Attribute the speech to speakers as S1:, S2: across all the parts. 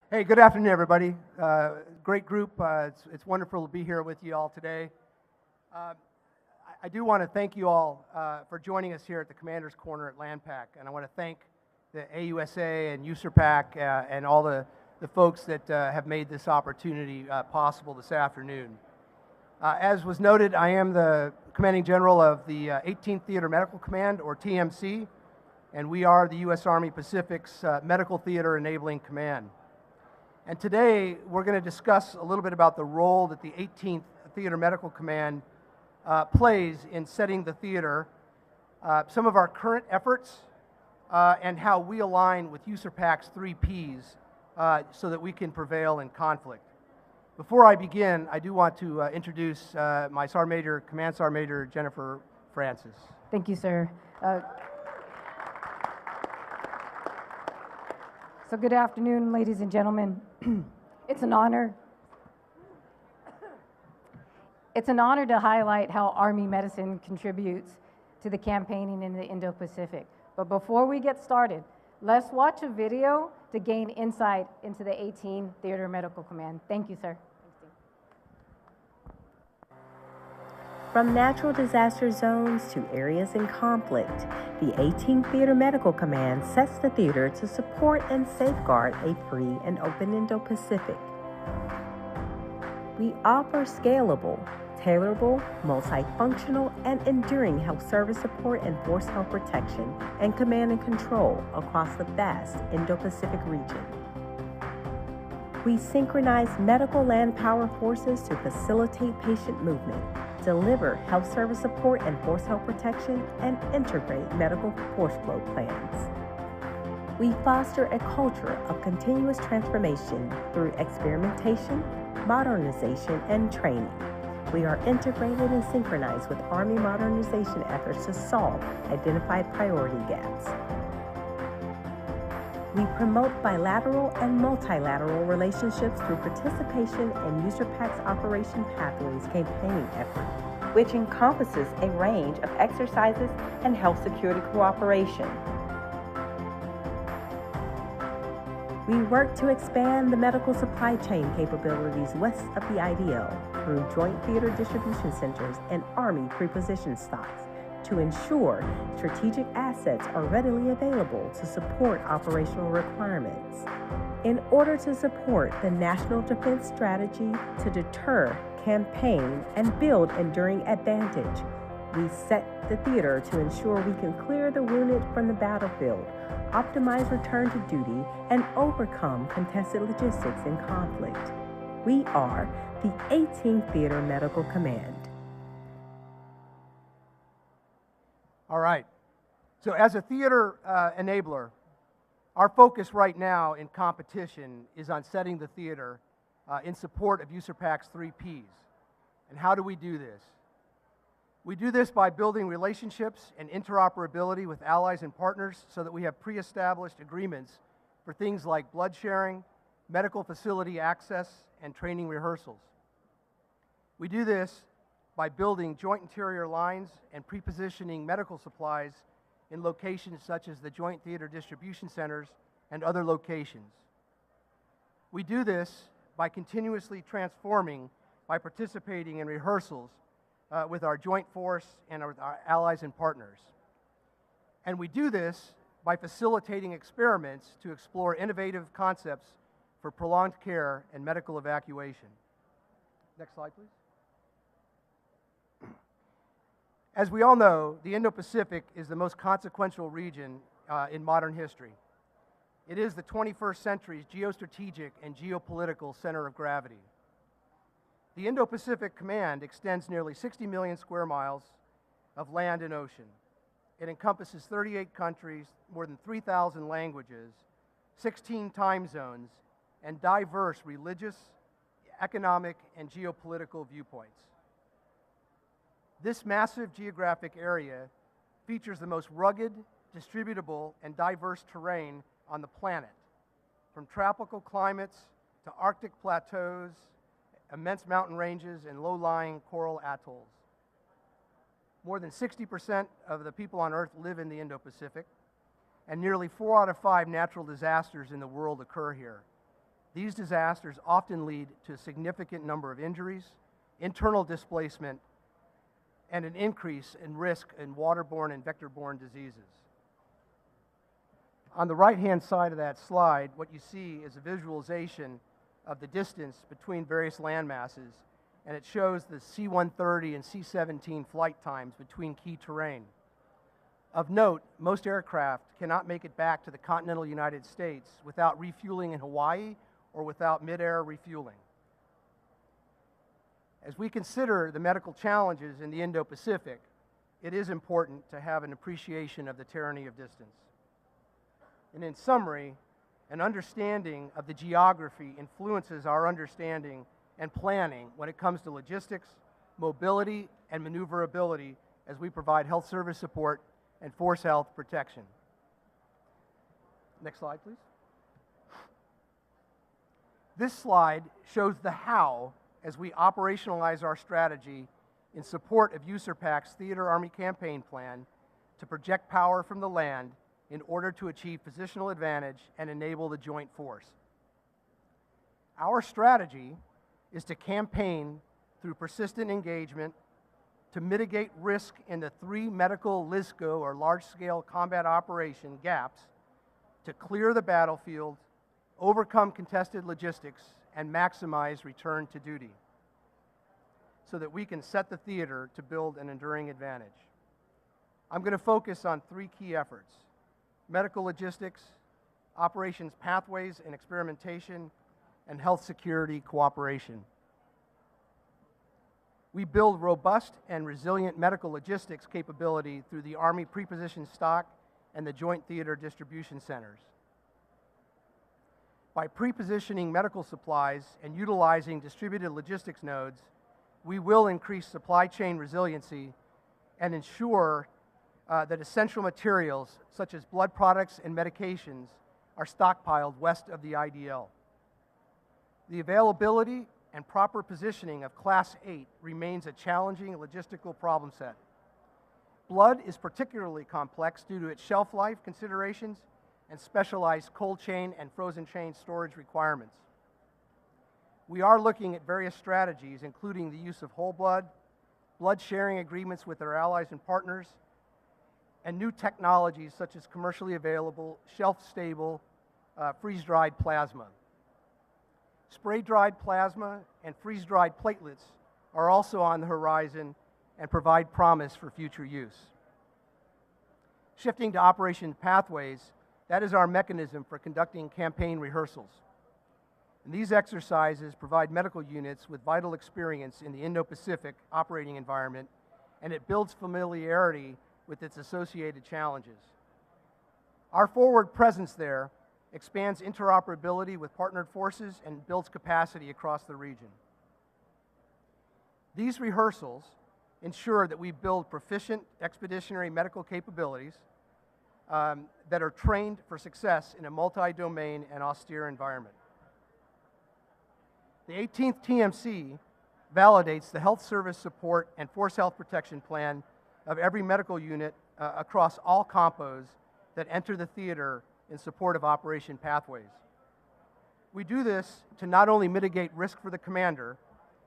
S1: Hey, good afternoon, everybody. Great group. It's wonderful to be here with you all today. I do want to thank you all for joining us here at the Commander's Corner at LANPAC, and I want to thank the AUSA and USERPAC and all the folks that have made this opportunity possible this afternoon. As was noted, I am the Commanding General of the 18th Theater Medical Command, or TMC, and we are the U.S. Army Pacific's Medical Theater Enabling Command. And today, we're going to discuss a little bit about the role that the 18th Theater Medical Command plays in setting the theater, some of our current efforts, and how we align with USERPAC's 3 Ps so that we can prevail in conflict. Before I begin, I do want to introduce my Sergeant Major, Command Sergeant Major Jennifer Francis.
S2: Thank you, sir. So good afternoon, ladies and gentlemen. It's an honor. It's an honor to highlight how Army medicine contributes to the campaigning in the Indo-Pacific. But before we get started, let's watch a video to gain insight into the 18th Theater Medical Command. Thank you, sir.
S3: From natural disaster zones to areas in conflict, the 18th Theater Medical Command sets the theater to support and safeguard a free and open Indo-Pacific. We offer scalable, tailorable, multifunctional, and enduring health service support and force health protection and command and control across the vast Indo-Pacific region. We synchronize medical land power forces to facilitate patient movement, deliver health service support and force health protection, and integrate medical force flow plans. We foster a culture of continuous transformation through experimentation, modernization, and training. We are integrated and synchronized with Army modernization efforts to solve identified priority gaps. We promote bilateral and multilateral relationships through participation in USERPAC's Operation Pathways campaigning effort, which encompasses a range of exercises and health security cooperation. We work to expand the medical supply chain capabilities west of the IDL through joint theater distribution centers and Army preposition stocks to ensure strategic assets are readily available to support operational requirements. In order to support the National Defense Strategy to deter, campaign, and build enduring advantage, we set the theater to ensure we can clear the wounded from the battlefield, optimize return to duty, and overcome contested logistics in conflict. We are the 18th Theater Medical Command.
S1: All right. So as a theater enabler, our focus right now in competition is on setting the theater in support of USERPAC's 3 Ps. And how do we do this? We do this by building relationships and interoperability with allies and partners so that we have pre-established agreements for things like blood sharing, medical facility access, and training rehearsals. We do this by building joint interior lines and pre-positioning medical supplies in locations such as the Joint Theater Distribution Centers and other locations. We do this by continuously transforming by participating in rehearsals with our joint force and with our allies and partners. And we do this by facilitating experiments to explore innovative concepts for prolonged care and medical evacuation. Next slide, please. As we all know, the Indo-Pacific is the most consequential region in modern history. It is the 21st century's geostrategic and geopolitical center of gravity. The Indo-Pacific Command extends nearly 60 million square miles of land and ocean. It encompasses 38 countries, more than 3,000 languages, 16 time zones, and diverse religious, economic, and geopolitical viewpoints. This massive geographic area features the most rugged, distributable, and diverse terrain on the planet, from tropical climates to Arctic plateaus, immense mountain ranges, and low-lying coral atolls. More than 60% of the people on Earth live in the Indo-Pacific, and nearly 4 out of 5 natural disasters in the world occur here. These disasters often lead to a significant number of injuries, internal displacement, and an increase in risk in waterborne and vector-borne diseases. On the right-hand side of that slide, what you see is a visualization of the distance between various land masses, and it shows the C-130 and C-17 flight times between key terrain. Of note, most aircraft cannot make it back to the continental United States without refueling in Hawaii or without mid-air refueling. As we consider the medical challenges in the Indo-Pacific, it is important to have an appreciation of the tyranny of distance. And in summary, an understanding of the geography influences our understanding and planning when it comes to logistics, mobility, and maneuverability as we provide health service support and force health protection. Next slide, please. This slide shows the how as we operationalize our strategy in support of USERPAC's Theater Army Campaign Plan to project power from the land in order to achieve positional advantage and enable the joint force. Our strategy is to campaign through persistent engagement, to mitigate risk in the 3 medical LISCO or large-scale combat operation gaps, to clear the battlefield, overcome contested logistics, and maximize return to duty so that we can set the theater to build an enduring advantage. I'm going to focus on 3 key efforts: medical logistics, operations pathways and experimentation, and health security cooperation. We build robust and resilient medical logistics capability through the Army Prepositioned Stock and the Joint Theater Distribution Centers. By prepositioning medical supplies and utilizing distributed logistics nodes, we will increase supply chain resiliency and ensure that essential materials such as blood products and medications are stockpiled west of the IDL. The availability and proper positioning of Class 8 remains a challenging logistical problem set. Blood is particularly complex due to its shelf life considerations and specialized cold chain and frozen chain storage requirements. We are looking at various strategies, including the use of whole blood sharing agreements with our allies and partners, and new technologies such as commercially available, shelf-stable, freeze-dried plasma. Spray-dried plasma and freeze-dried platelets are also on the horizon and provide promise for future use. Shifting to operation pathways, that is our mechanism for conducting campaign rehearsals. And these exercises provide medical units with vital experience in the Indo-Pacific operating environment, and it builds familiarity with its associated challenges. Our forward presence there expands interoperability with partnered forces and builds capacity across the region. These rehearsals ensure that we build proficient expeditionary medical capabilities that are trained for success in a multi-domain and austere environment. The 18th TMC validates the health service support and force health protection plan of every medical unit across all compos that enter the theater in support of operation pathways. We do this to not only mitigate risk for the commander,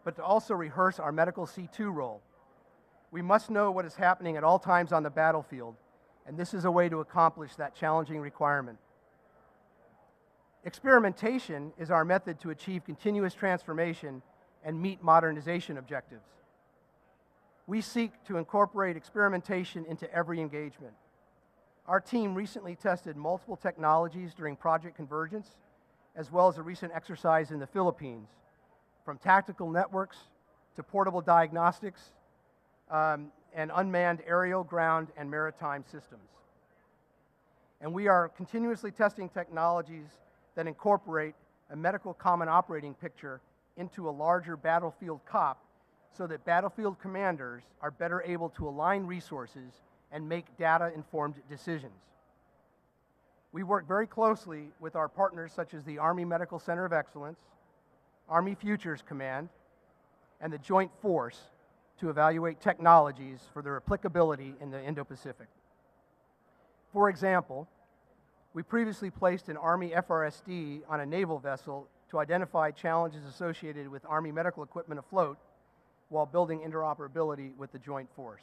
S1: but to also rehearse our medical C2 role. We must know what is happening at all times on the battlefield, and this is a way to accomplish that challenging requirement. Experimentation is our method to achieve continuous transformation and meet modernization objectives. We seek to incorporate experimentation into every engagement. Our team recently tested multiple technologies during Project Convergence, as well as a recent exercise in the Philippines, from tactical networks to portable diagnostics and unmanned aerial, ground, and maritime systems. And we are continuously testing technologies that incorporate a medical common operating picture into a larger battlefield COP so that battlefield commanders are better able to align resources and make data-informed decisions. We work very closely with our partners such as the Army Medical Center of Excellence, Army Futures Command, and the Joint Force to evaluate technologies for their applicability in the Indo-Pacific. For example, we previously placed an Army FRSD on a naval vessel to identify challenges associated with Army medical equipment afloat while building interoperability with the Joint Force.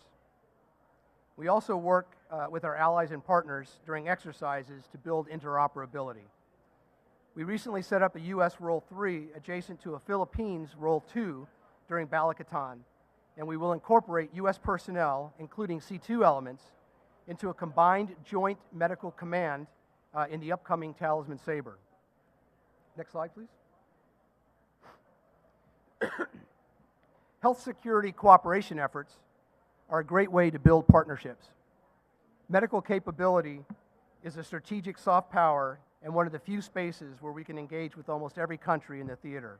S1: We also work with our allies and partners during exercises to build interoperability. We recently set up a U.S. Role 3 adjacent to a Philippines Role 2 during Balikatan, and we will incorporate U.S. personnel, including C2 elements, into a combined joint medical command in the upcoming Talisman Sabre. Next slide, please. Health security cooperation efforts are a great way to build partnerships. Medical capability is a strategic soft power and one of the few spaces where we can engage with almost every country in the theater.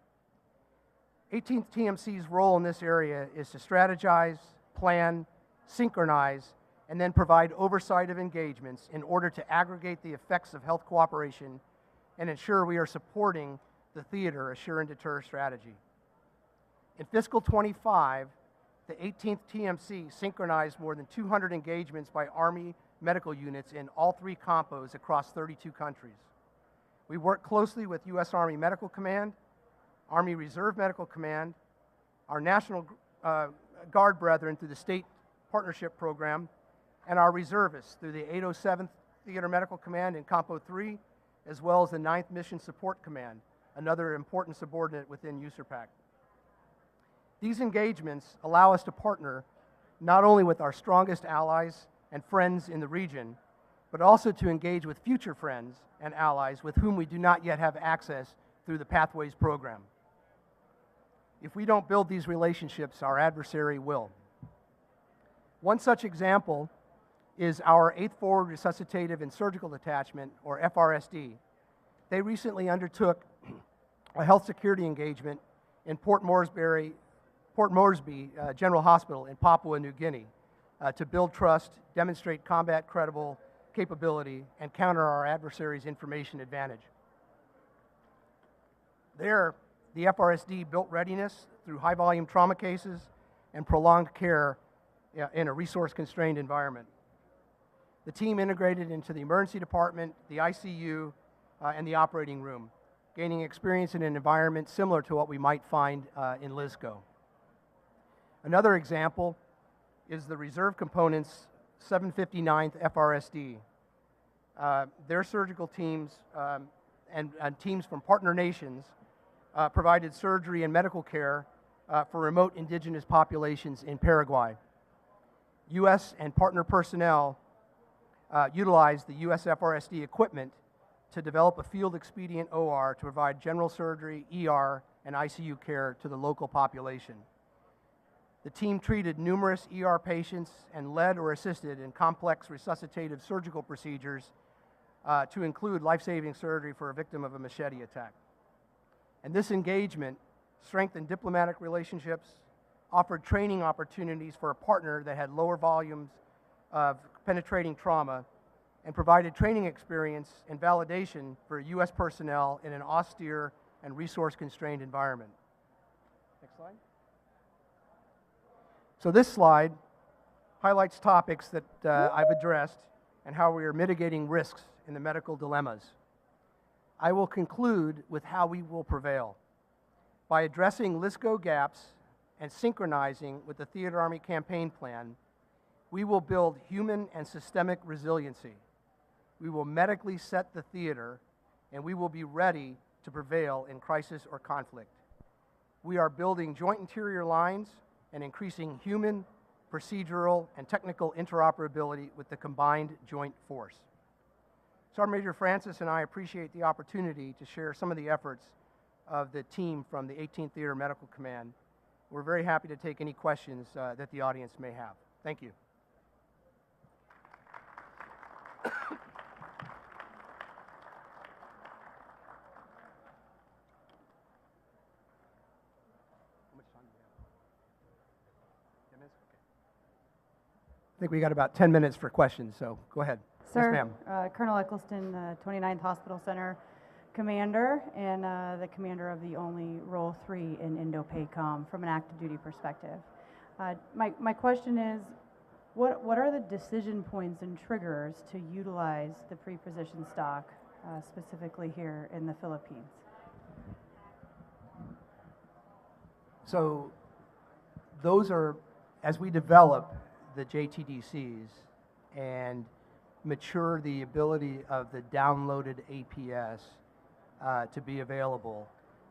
S1: 18th TMC's role in this area is to strategize, plan, synchronize, and then provide oversight of engagements in order to aggregate the effects of health cooperation and ensure we are supporting the theater assure and deter strategy. In fiscal 25, the 18th TMC synchronized more than 200 engagements by Army medical units in all 3 compos across 32 countries. We work closely with U.S. Army Medical Command, Army Reserve Medical Command, our National Guard brethren through the State Partnership Program, and our reservists through the 807th Theater Medical Command in Compo 3, as well as the 9th Mission Support Command, another important subordinate within USERPAC. These engagements allow us to partner not only with our strongest allies and friends in the region, but also to engage with future friends and allies with whom we do not yet have access through the Pathways program. If we don't build these relationships, our adversary will. One such example is our 8th Forward Resuscitative and Surgical Detachment, or FRSD. They recently undertook a health security engagement in Port Moresby General Hospital in Papua New Guinea to build trust, demonstrate combat credible capability, and counter our adversary's information advantage. There, the FRSD built readiness through high-volume trauma cases and prolonged care in a resource-constrained environment. The team integrated into the emergency department, the ICU, and the operating room, gaining experience in an environment similar to what we might find in LSCO. Another example is the Reserve Component's 759th FRSD. Their surgical teams and teams from partner nations provided surgery and medical care for remote indigenous populations in Paraguay. U.S. and partner personnel utilized the U.S. FRSD equipment to develop a field expedient OR to provide general surgery, ER, and ICU care to the local population. The team treated numerous ER patients and led or assisted in complex resuscitative surgical procedures to include life-saving surgery for a victim of a machete attack. And this engagement strengthened diplomatic relationships, offered training opportunities for a partner that had lower volumes of penetrating trauma, and provided training experience and validation for U.S. personnel in an austere and resource-constrained environment. Next slide. So this slide highlights topics that I've addressed and how we are mitigating risks in the medical dilemmas. I will conclude with how we will prevail. By addressing LSCO gaps and synchronizing with the Theater Army Campaign Plan, we will build human and systemic resiliency. We will medically set the theater, and we will be ready to prevail in crisis or conflict. We are building joint interior lines and increasing human, procedural, and technical interoperability with the combined joint force. Sergeant Major Francis and I appreciate the opportunity to share some of the efforts of the team from the 18th Theater Medical Command. We're very happy to take any questions that the audience may have. Thank you. I think we got about 10 minutes for questions, so go ahead.
S4: Sir,
S1: Yes, ma'am.
S4: Colonel Eccleston, 29th Hospital Center Commander, and the commander of the only Role 3 in Indo-PACOM from an active duty perspective. My question is, what are the decision points and triggers to utilize the pre-positioned stock, specifically here in the Philippines?
S1: So those are, as we develop the JTDCs and mature the ability of the downloaded APS to be available,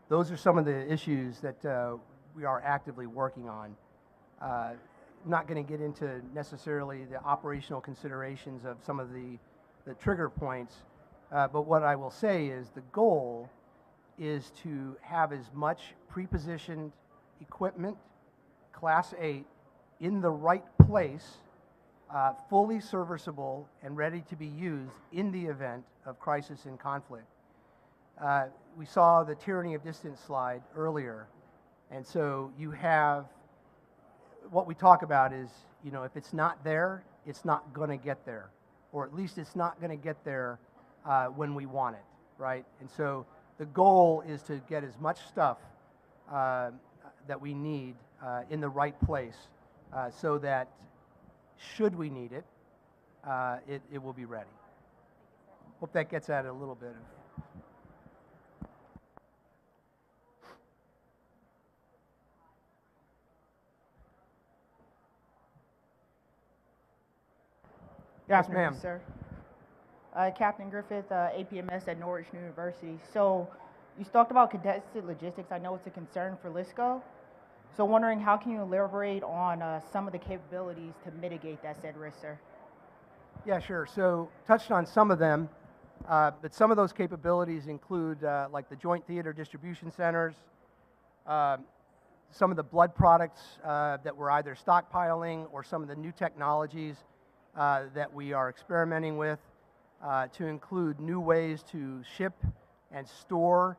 S1: those are some of the issues that we are actively working on. Not going to get into necessarily the operational considerations of some of the trigger points, but what I will say is the goal is to have as much pre-positioned equipment, Class 8, in the right place, fully serviceable and ready to be used in the event of crisis and conflict. We saw the tyranny of distance slide earlier, and so you have, what we talk about is, you know, if it's not there, it's not going to get there, or at least it's not going to get there when we want it, right? And so the goal is to get as much stuff that we need in the right place so that should we need it, it will be ready. Hope that gets at it a little bit.
S5: Yes,
S1: ma'am.
S5: sir. Captain Griffith, APMS at Norwich University. So you talked about contested logistics. I know it's a concern for LISCO. So wondering how can you elaborate on some of the capabilities to mitigate that said risk, sir?
S1: Yeah, sure. So touched on some of them, but some of those capabilities include like the Joint Theater Distribution Centers, some of the blood products that we're either stockpiling or some of the new technologies that we are experimenting with to include new ways to ship and store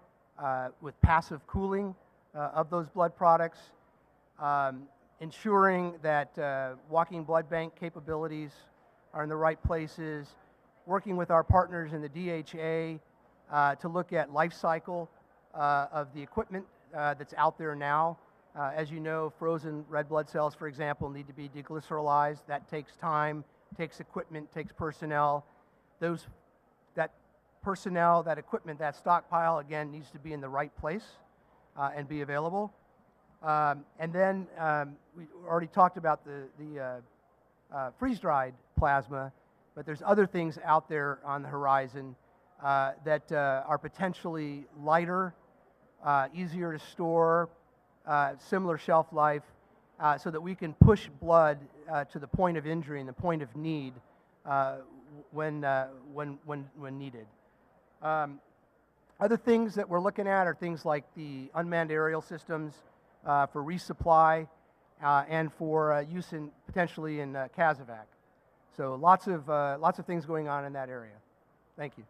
S1: with passive cooling of those blood products, ensuring that walking blood bank capabilities are in the right places, working with our partners in the DHA to look at life cycle of the equipment that's out there now. As you know, frozen red blood cells, for example, need to be deglycerolized. That takes time, takes equipment, takes personnel. That personnel, that equipment, that stockpile, again, needs to be in the right place and be available. And then we already talked about the freeze-dried plasma, but there's other things out there on the horizon that are potentially lighter, easier to store, similar shelf life, so that we can push blood to the point of injury and the point of need when needed. Other things that we're looking at are things like the unmanned aerial systems for resupply and for use in potentially in CASEVAC. So lots of things going on in that area. Thank you.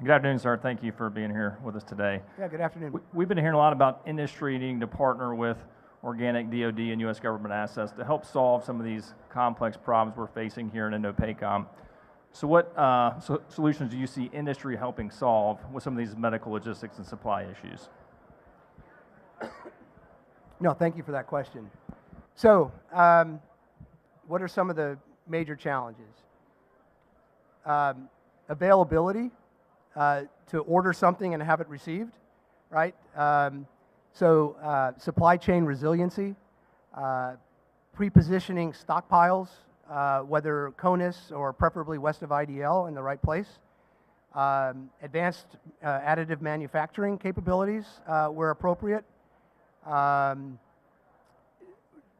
S6: Good afternoon, sir. Thank you for being here with us today.
S1: Yeah, good afternoon.
S6: We've been hearing a lot about industry needing to partner with organic DoD and U.S. government assets to help solve some of these complex problems we're facing here in Indo-PACOM. So what solutions do you see industry helping solve with some of these medical logistics and supply issues?
S1: No, thank you for that question. So, what are some of the major challenges? Availability, to order something and have it received, right? Supply chain resiliency, pre-positioning stockpiles, whether CONUS or preferably west of IDL in the right place, advanced additive manufacturing capabilities where appropriate,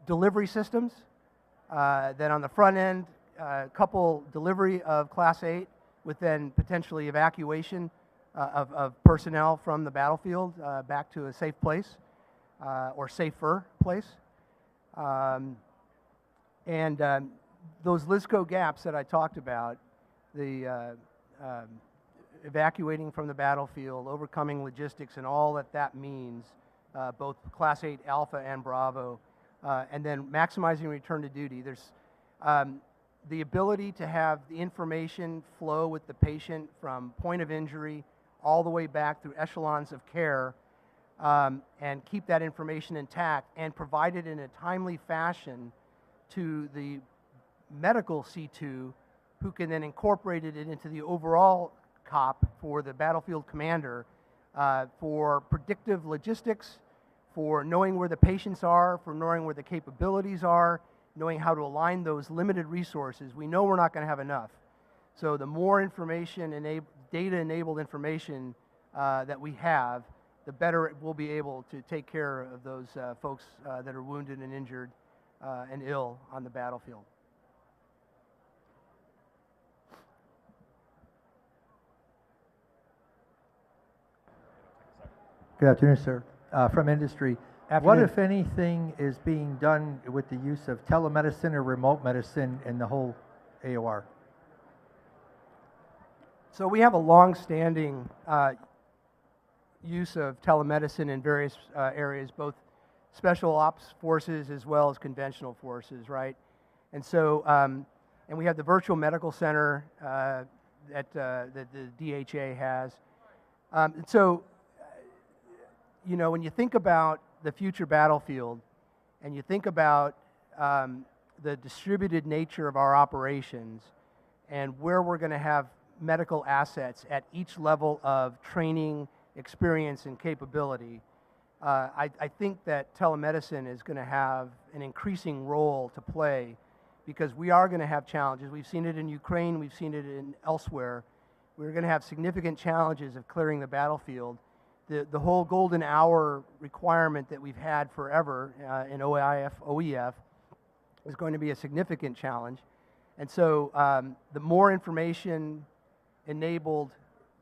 S1: delivery systems that on the front end couple delivery of Class 8 with then potentially evacuation of personnel from the battlefield back to a safe place or safer place. Those LISCO gaps that I talked about, the evacuating from the battlefield, overcoming logistics and all that means, both Class 8 Alpha and Bravo, and then maximizing return to duty. There's the ability to have the information flow with the patient from point of injury all the way back through echelons of care and keep that information intact and provide it in a timely fashion to the medical C2 who can then incorporate it into the overall cop for the battlefield commander for predictive logistics, for knowing where the patients are, for knowing where the capabilities are, knowing how to align those limited resources. We know we're not going to have enough. So the more information, data-enabled information that we have, the better it will be able to take care of those folks that are wounded and injured and ill on the battlefield.
S7: Good afternoon, sir. From industry, what,
S1: Afternoon.
S7: if anything, is being done with the use of telemedicine or remote medicine in the whole AOR?
S1: So we have a long-standing use of telemedicine in various areas, both special ops forces as well as conventional forces, right? And so, and we have the virtual medical center that the DHA has. And so, you know, when you think about the future battlefield and you think about the distributed nature of our operations and where we're going to have medical assets at each level of training, experience, and capability, I think that telemedicine is going to have an increasing role to play because we are going to have challenges. We've seen it in Ukraine, we've seen it in elsewhere. We're going to have significant challenges of clearing the battlefield. The whole golden hour requirement that we've had forever in OEF is going to be a significant challenge. And so the more information enabled,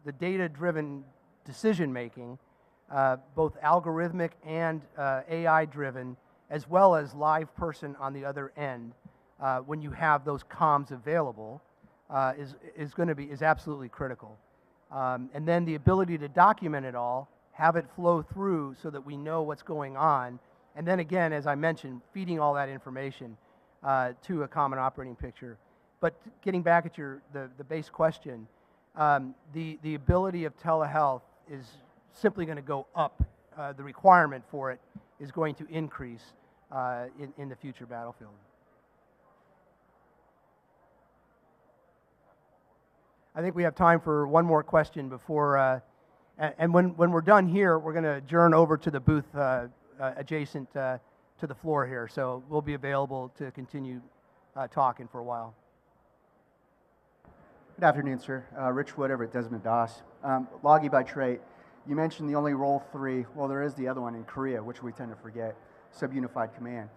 S1: the data-driven decision-making, both algorithmic and AI-driven, as well as live person on the other end, when you have those comms available, is absolutely critical. And then the ability to document it all, have it flow through so that we know what's going on, and then again, as I mentioned, feeding all that information to a common operating picture. But getting back at the base question, the ability of telehealth is simply going to go up. The requirement for it is going to increase in the future battlefield. I think we have time for one more question before, and when we're done here, we're going to adjourn over to the booth adjacent to the floor here. So we'll be available to continue talking for a while.
S8: Good afternoon, sir. Rich Wood over at Desmond Doss. Loggy by trade. You mentioned the only role 3. Well, there is the other one in Korea, which we tend to forget, Subunified Command.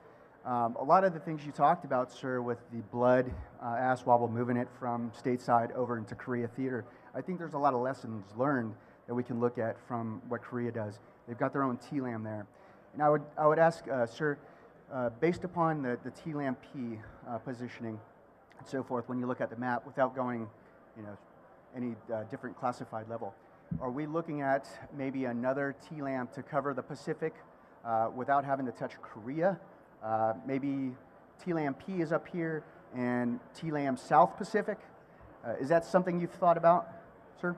S8: A lot of the things you talked about, sir, with the blood ass wobble, moving it from stateside over into Korea theater, I think there's a lot of lessons learned that we can look at from what Korea does. They've got their own TLAM there. And I would ask, sir, based upon the TLAM-P positioning and so forth, when you look at the map, without going, you know, any different classified level, are we looking at maybe another TLAM to cover the Pacific without having to touch Korea? Maybe TLAM-P is up here and TLAM South Pacific. Is that something you've thought about, sir?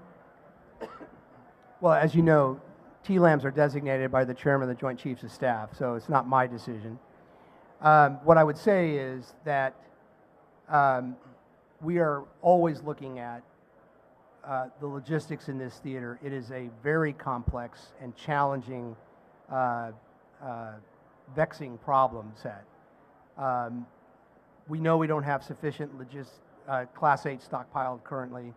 S1: Well, as you know, TLAMs are designated by the Chairman of the Joint Chiefs of Staff, so it's not my decision. What I would say is that we are always looking at the logistics in this theater. It is a very complex and challenging, vexing problem set. We know we don't have sufficient Class 8 stockpiled currently.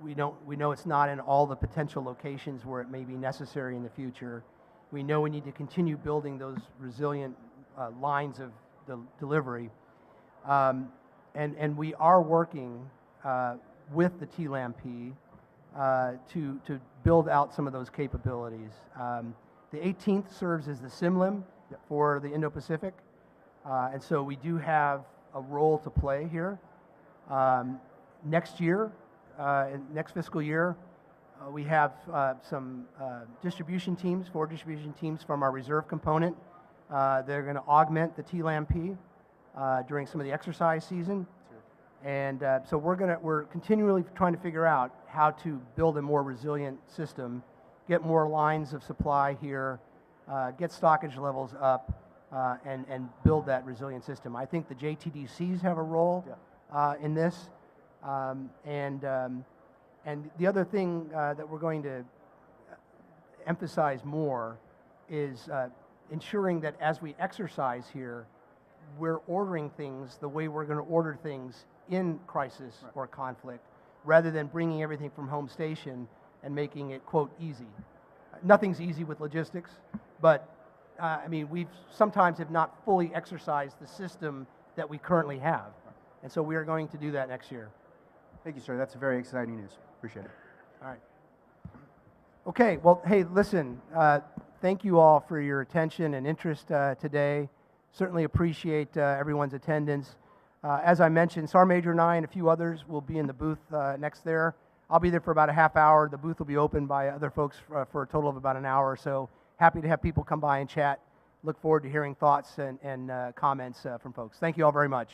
S1: We know it's not in all the potential locations where it may be necessary in the future. We know we need to continue building those resilient lines of delivery. And we are working with the TLAM-P to build out some of those capabilities. The 18th serves as the SIMLIM for the Indo-Pacific, and so we do have a role to play here. Next year, next fiscal year, we have some distribution teams, 4 distribution teams from our reserve component. They're going to augment the TLAM-P during some of the exercise season. And so we're continually trying to figure out how to build a more resilient system, get more lines of supply here, get stockage levels up, and build that resilient system. I think the JTDCs have a role in this, and And the other thing that we're going to emphasize more is ensuring that as we exercise here, we're ordering things the way we're going to order things in crisis or conflict, rather than bringing everything from home station and making it, quote, easy. Nothing's easy with logistics, but I mean, we've sometimes have not fully exercised the system that we currently have. And so we are going to do that next year.
S8: Thank you, sir. That's very exciting news. Appreciate it.
S1: All right. Okay, well, hey, listen, thank you all for your attention and interest today. Certainly appreciate everyone's attendance. As I mentioned, Sergeant Major and I and a few others will be in the booth next there. I'll be there for about a half hour. The booth will be open by other folks for a total of about an hour or so. Happy to have people come by and chat. Look forward to hearing thoughts and comments from folks. Thank you all very much.